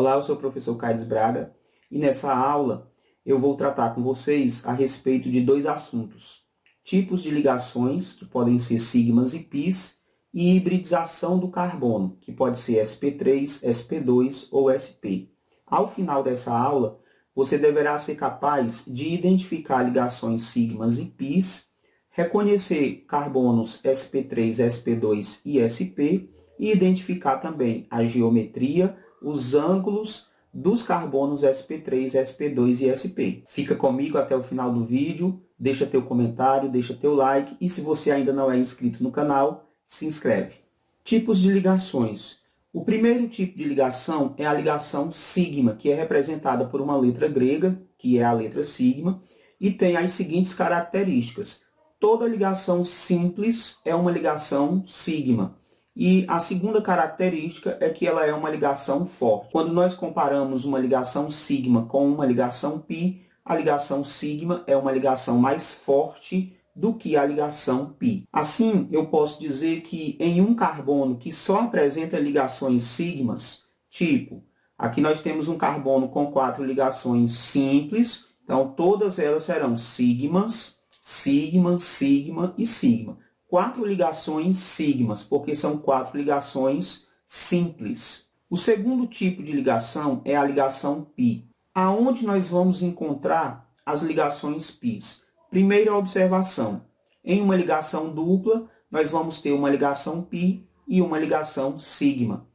Olá, eu sou o professor Carlos Braga e nessa aula eu vou tratar com vocês a respeito de dois assuntos. Tipos de ligações, que podem ser sigmas e pis, e hibridização do carbono, que pode ser sp3, sp2 ou sp. Ao final dessa aula, você deverá ser capaz de identificar ligações sigmas e pis, reconhecer carbonos sp3, sp2 e sp e identificar também a geometria, os ângulos dos carbonos sp3, sp2 e sp. Fica comigo até o final do vídeo, deixa teu comentário, deixa teu like e se você ainda não é inscrito no canal, se inscreve. Tipos de ligações. O primeiro tipo de ligação é a ligação sigma, que é representada por uma letra grega, que é a letra sigma, e tem as seguintes características. Toda ligação simples é uma ligação sigma. E a segunda característica é que ela é uma ligação forte. Quando nós comparamos uma ligação sigma com uma ligação pi, a ligação sigma é uma ligação mais forte do que a ligação pi. Assim, eu posso dizer que em um carbono que só apresenta ligações sigmas, tipo, aqui nós temos um carbono com 4 ligações simples, então todas elas serão sigmas, sigma, sigma e sigma. 4 ligações sigmas, porque são 4 ligações simples. O segundo tipo de ligação é a ligação pi. Aonde nós vamos encontrar as ligações pis? Primeira observação. Em uma ligação dupla, nós vamos ter uma ligação pi e uma ligação sigma.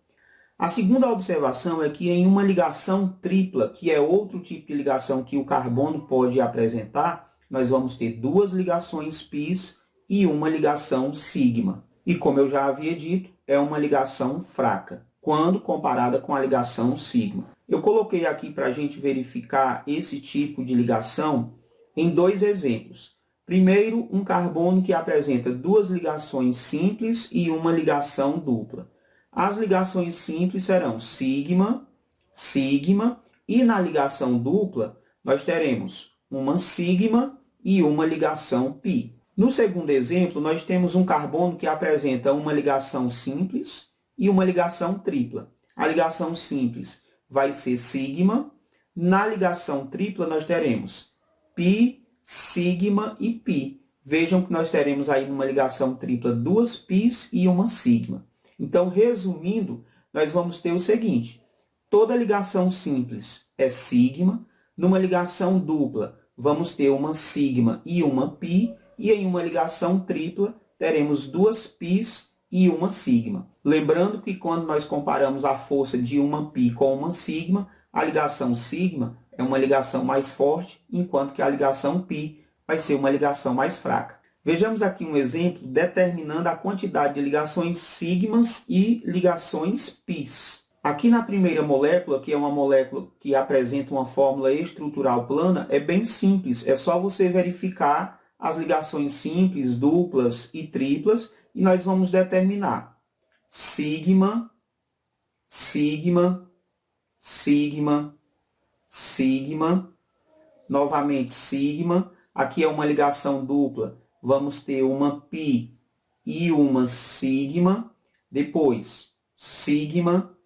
A segunda observação é que em uma ligação tripla, que é outro tipo de ligação que o carbono pode apresentar, nós vamos ter 2 ligações pis e uma ligação sigma. E como eu já havia dito, é uma ligação fraca, quando comparada com a ligação sigma. Eu coloquei aqui para a gente verificar esse tipo de ligação em 2 exemplos. Primeiro, um carbono que apresenta 2 ligações simples e uma ligação dupla. As ligações simples serão sigma, sigma, e na ligação dupla nós teremos uma sigma e uma ligação pi. No segundo exemplo, nós temos um carbono que apresenta uma ligação simples e uma ligação tripla. A ligação simples vai ser sigma. Na ligação tripla, nós teremos pi, sigma e pi. Vejam que nós teremos aí numa ligação tripla 2 pis e uma sigma. Então, resumindo, nós vamos ter o seguinte. Toda ligação simples é sigma. Numa ligação dupla, vamos ter uma sigma e uma pi. E em uma ligação tripla, teremos 2 pis e uma sigma. Lembrando que quando nós comparamos a força de uma pi com uma sigma, a ligação sigma é uma ligação mais forte, enquanto que a ligação pi vai ser uma ligação mais fraca. Vejamos aqui um exemplo determinando a quantidade de ligações sigmas e ligações pis. Aqui na primeira molécula, que é uma molécula que apresenta uma fórmula estrutural plana, é bem simples. É só você verificar as ligações simples, duplas e triplas, e nós vamos determinar sigma, sigma, sigma, sigma, novamente sigma. Aqui é uma ligação dupla, vamos ter uma pi e uma sigma, depois sigma,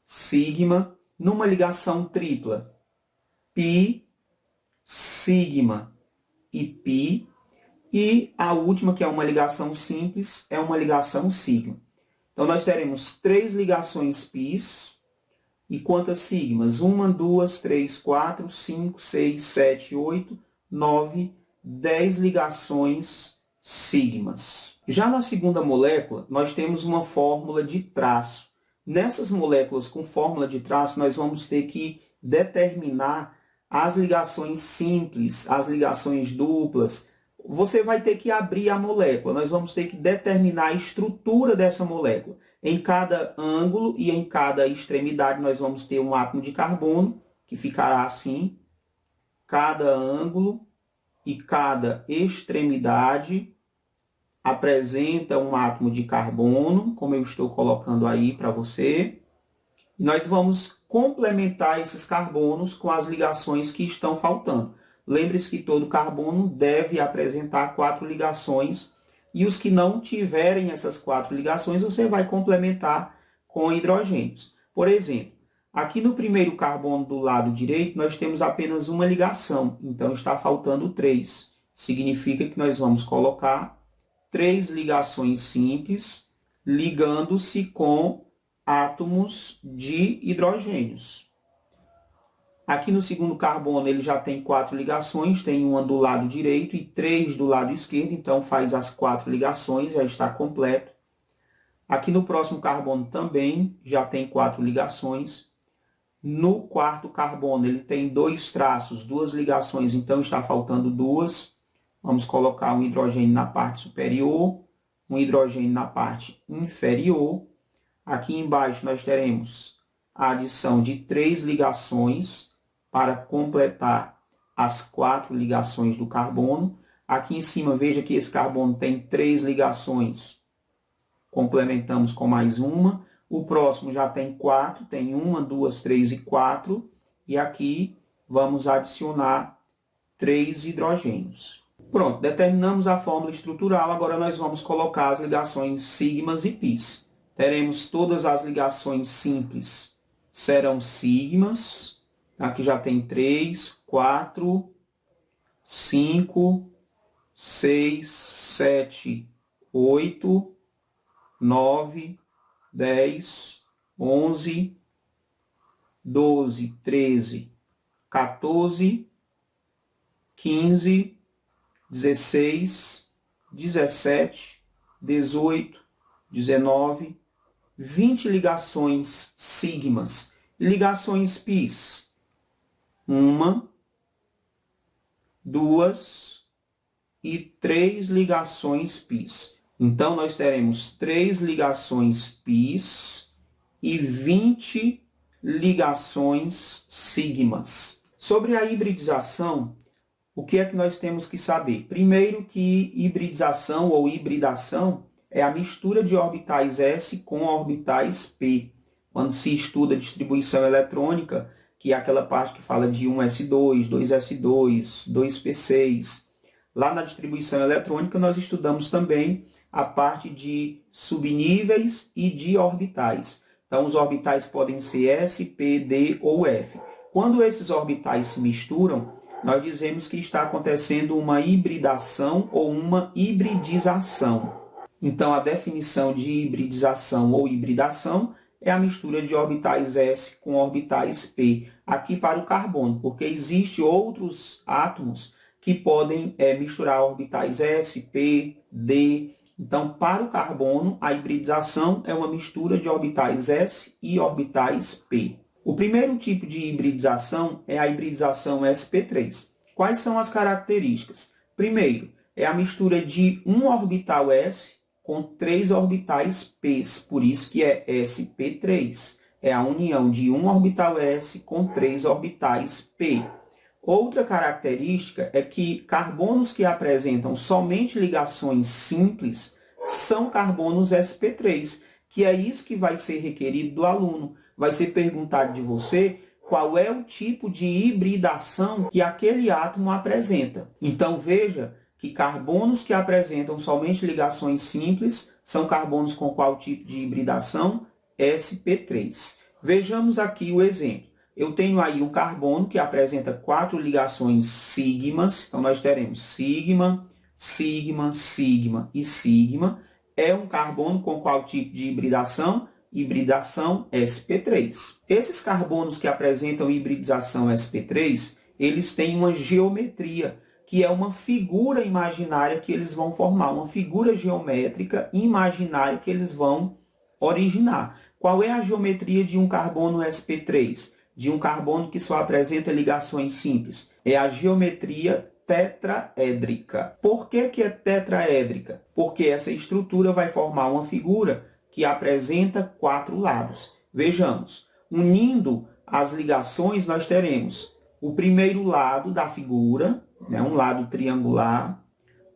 sigma, numa ligação tripla, pi, sigma e pi, e a última, que é uma ligação simples, é uma ligação sigma. Então, nós teremos 3 ligações pis, e quantas sigmas? 1, 2, 3, 4, 5, 6, 7, 8, 9, 10 ligações sigmas. Já na segunda molécula, nós temos uma fórmula de traço. Nessas moléculas com fórmula de traço, nós vamos ter que determinar as ligações simples, as ligações duplas. Você vai ter que abrir a molécula. Nós vamos ter que determinar a estrutura dessa molécula. Em cada ângulo e em cada extremidade, nós vamos ter um átomo de carbono, que ficará assim. Cada ângulo e cada extremidade apresenta um átomo de carbono, como eu estou colocando aí para você. Nós vamos complementar esses carbonos com as ligações que estão faltando. Lembre-se que todo carbono deve apresentar 4 ligações e os que não tiverem essas 4 ligações, você vai complementar com hidrogênios. Por exemplo, Aqui no primeiro carbono do lado direito, nós temos apenas uma ligação, então está faltando 3. Significa que nós vamos colocar 3 ligações simples, ligando-se com átomos de hidrogênios. Aqui no segundo carbono ele já tem 4 ligações, tem uma do lado direito e 3 do lado esquerdo, então faz as 4 ligações, já está completo. Aqui no próximo carbono também já tem 4 ligações. No quarto carbono ele tem 2 traços, 2 ligações, então está faltando 2. Vamos colocar um hidrogênio na parte superior, um hidrogênio na parte inferior. Aqui embaixo nós teremos a adição de 3 ligações para completar as 4 ligações do carbono. Aqui em cima, veja que esse carbono tem 3 ligações. Complementamos com mais uma. O próximo já tem 4, tem 1, 2, 3 e 4. E aqui vamos adicionar 3 hidrogênios. Pronto, determinamos a fórmula estrutural. Agora nós vamos colocar as ligações sigmas e pis. Teremos todas as ligações simples, serão sigmas. Aqui já tem 3, 4, 5, 6, 7, 8, 9, 10, 11, 12, 13, 14, 15, 16, 17, 18, 19, 20 ligações sigmas. Ligações pis. 1, 2 e 3 ligações pis. Então, nós teremos 3 ligações pis e 20 ligações sigmas. Sobre a hibridização, o que é que nós temos que saber? Primeiro que hibridização ou hibridação é a mistura de orbitais s com orbitais p. Quando se estuda distribuição eletrônica, que é aquela parte que fala de 1s2, 2s2, 2p6. Lá na distribuição eletrônica, nós estudamos também a parte de subníveis e de orbitais. Então, os orbitais podem ser S, P, D ou F. Quando esses orbitais se misturam, nós dizemos que está acontecendo uma hibridação ou uma hibridização. Então, a definição de hibridização ou hibridação é a mistura de orbitais S com orbitais P. Aqui para o carbono, porque existem outros átomos que podem misturar orbitais S, P, D. Então, para o carbono, a hibridização é uma mistura de orbitais S e orbitais P. O primeiro tipo de hibridização é a hibridização sp3. Quais são as características? Primeiro, é a mistura de um orbital S com 3 orbitais P, por isso que é sp3. É a união de um orbital S com 3 orbitais P. Outra característica é que carbonos que apresentam somente ligações simples são carbonos sp3, que é isso que vai ser requerido do aluno. Vai ser perguntado de você qual é o tipo de hibridação que aquele átomo apresenta. Então, veja que carbonos que apresentam somente ligações simples são carbonos com qual tipo de hibridação? sp3. Vejamos aqui o exemplo. Eu tenho aí um carbono que apresenta 4 ligações sigmas. Então, nós teremos sigma, sigma, sigma e sigma. É um carbono com qual tipo de hibridação? Hibridação sp3. Esses carbonos que apresentam hibridização sp3, eles têm uma geometria, que é uma figura imaginária que eles vão formar, uma figura geométrica imaginária que eles vão originar. Qual é a geometria de um carbono sp3? De um carbono que só apresenta ligações simples? É a geometria tetraédrica. Por que é tetraédrica? Porque essa estrutura vai formar uma figura que apresenta 4 lados. Vejamos, unindo as ligações, nós teremos o primeiro lado da figura, um lado triangular,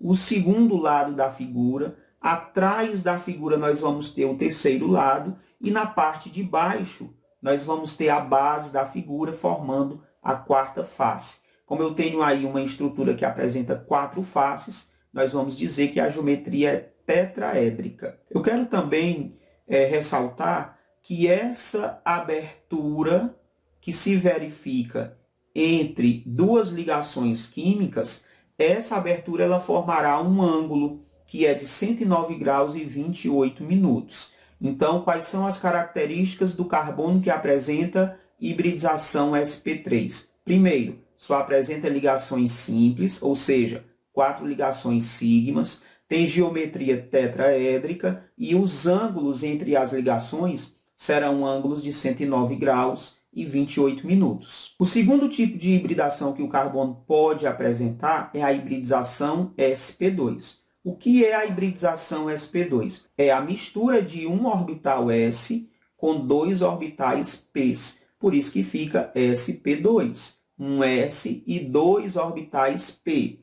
o segundo lado da figura, atrás da figura nós vamos ter o terceiro lado, e na parte de baixo nós vamos ter a base da figura formando a quarta face. Como eu tenho aí uma estrutura que apresenta 4 faces, nós vamos dizer que a geometria é tetraédrica. Eu quero também ressaltar que essa abertura que se verifica entre duas ligações químicas, essa abertura ela formará um ângulo que é de 109 graus e 28 minutos. Então, quais são as características do carbono que apresenta hibridização sp3? Primeiro, só apresenta ligações simples, ou seja, 4 ligações sigmas, tem geometria tetraédrica e os ângulos entre as ligações serão ângulos de 109 graus e 28 minutos. O segundo tipo de hibridação que o carbono pode apresentar é a hibridização sp2. O que é a hibridização sp2? É a mistura de um orbital s com 2 orbitais p. Por isso que fica sp2. Um s e 2 orbitais p.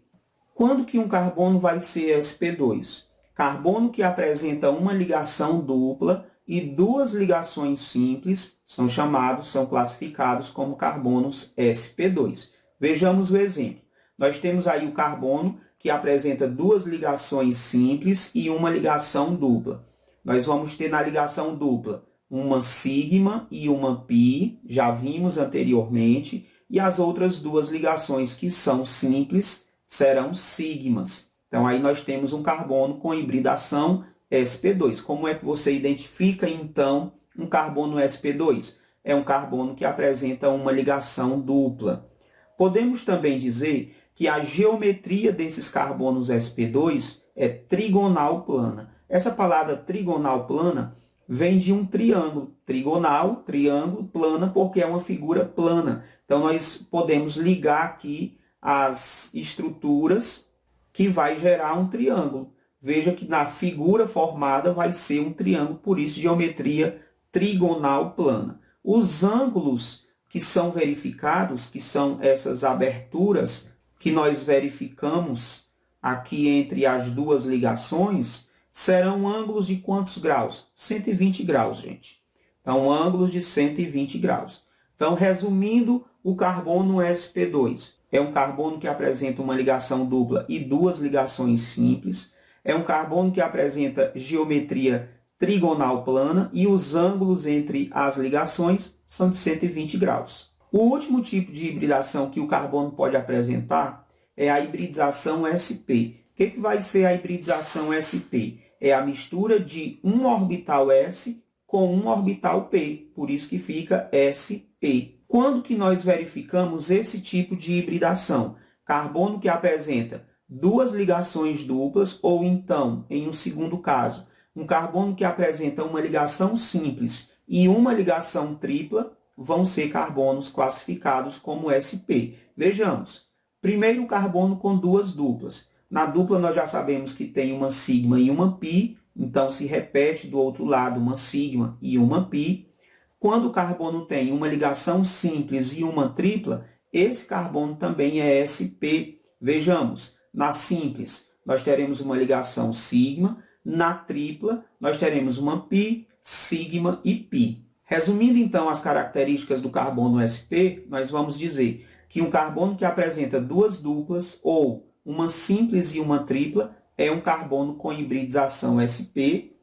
Quando que um carbono vai ser sp2? Carbono que apresenta uma ligação dupla e 2 ligações simples são classificados como carbonos sp2. Vejamos o exemplo. Nós temos aí o carbono que apresenta 2 ligações simples e uma ligação dupla. Nós vamos ter na ligação dupla uma sigma e uma pi, já vimos anteriormente, e as outras 2 ligações que são simples serão sigmas. Então, aí nós temos um carbono com hibridação sp2. Como é que você identifica, então, um carbono sp2? É um carbono que apresenta uma ligação dupla. Podemos também dizer que a geometria desses carbonos sp2 é trigonal plana. Essa palavra trigonal plana vem de um triângulo. Trigonal, triângulo, plana, porque é uma figura plana. Então, nós podemos ligar aqui as estruturas que vai gerar um triângulo. Veja que na figura formada vai ser um triângulo, por isso geometria trigonal plana. Os ângulos que são verificados, que são essas aberturas que nós verificamos aqui entre as 2 ligações, serão ângulos de quantos graus? 120 graus, gente. Então, ângulos de 120 graus. Então, resumindo, o carbono sp2 é um carbono que apresenta uma ligação dupla e 2 ligações simples. É um carbono que apresenta geometria trigonal plana e os ângulos entre as ligações são de 120 graus. O último tipo de hibridação que o carbono pode apresentar é a hibridização sp. O que vai ser a hibridização sp? É a mistura de um orbital s com um orbital p, por isso que fica sp. Quando que nós verificamos esse tipo de hibridação? Carbono que apresenta 2 ligações duplas, ou então, em um segundo caso, um carbono que apresenta uma ligação simples e uma ligação tripla, vão ser carbonos classificados como sp. Vejamos. Primeiro, o carbono com 2 duplas. Na dupla, nós já sabemos que tem uma sigma e uma pi, então se repete do outro lado uma sigma e uma pi. Quando o carbono tem uma ligação simples e uma tripla, esse carbono também é sp. Vejamos, na simples, nós teremos uma ligação sigma, na tripla, nós teremos uma pi, sigma e pi. Resumindo, então, as características do carbono sp, nós vamos dizer que um carbono que apresenta 2 duplas, ou uma simples e uma tripla, é um carbono com hibridização sp.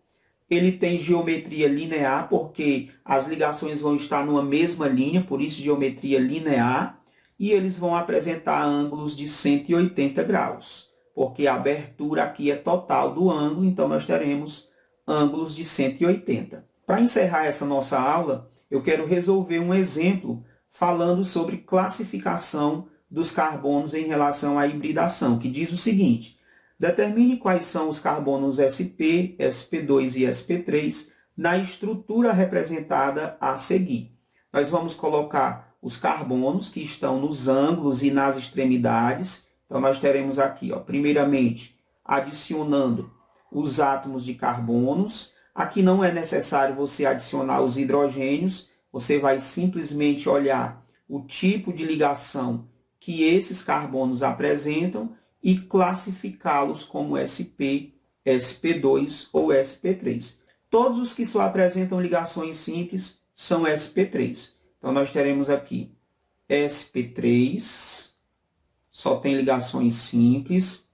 Ele tem geometria linear, porque as ligações vão estar numa mesma linha, por isso geometria linear, e eles vão apresentar ângulos de 180 graus, porque a abertura aqui é total do ângulo, então nós teremos ângulos de 180. Para encerrar essa nossa aula, eu quero resolver um exemplo falando sobre classificação dos carbonos em relação à hibridação, que diz o seguinte: determine quais são os carbonos sp, sp2 e sp3 na estrutura representada a seguir. Nós vamos colocar os carbonos que estão nos ângulos e nas extremidades. Então, nós teremos aqui, primeiramente, adicionando os átomos de carbonos. Aqui não é necessário você adicionar os hidrogênios, você vai simplesmente olhar o tipo de ligação que esses carbonos apresentam e classificá-los como sp, sp2 ou sp3. Todos os que só apresentam ligações simples são sp3. Então, nós teremos aqui sp3, só tem ligações simples.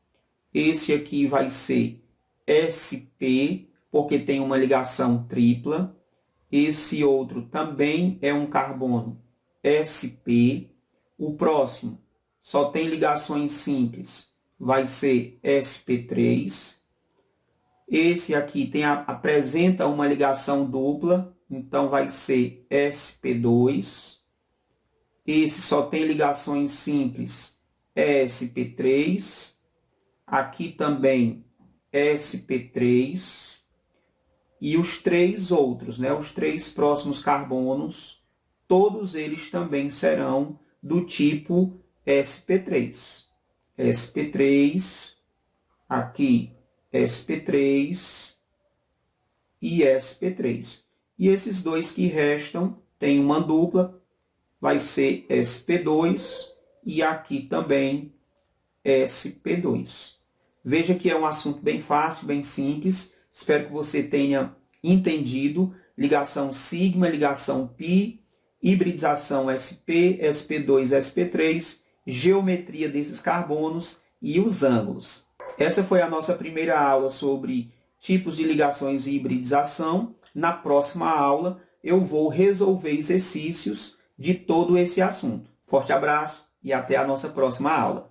Esse aqui vai ser sp, porque tem uma ligação tripla. Esse outro também é um carbono sp. O próximo só tem ligações simples, vai ser sp3. Esse aqui apresenta uma ligação dupla, então vai ser sp2. Esse só tem ligações simples, sp3. Aqui também sp3. E os três outros, os três próximos carbonos, todos eles também serão do tipo sp3. sp3, aqui sp3 e sp3. E esses dois que restam têm uma dupla, vai ser sp2 e aqui também sp2. Veja que é um assunto bem fácil, bem simples. Espero que você tenha entendido. Ligação sigma, ligação pi, hibridização sp, sp2, sp3, geometria desses carbonos e os ângulos. Essa foi a nossa primeira aula sobre tipos de ligações e hibridização. Na próxima aula eu vou resolver exercícios de todo esse assunto. Forte abraço e até a nossa próxima aula.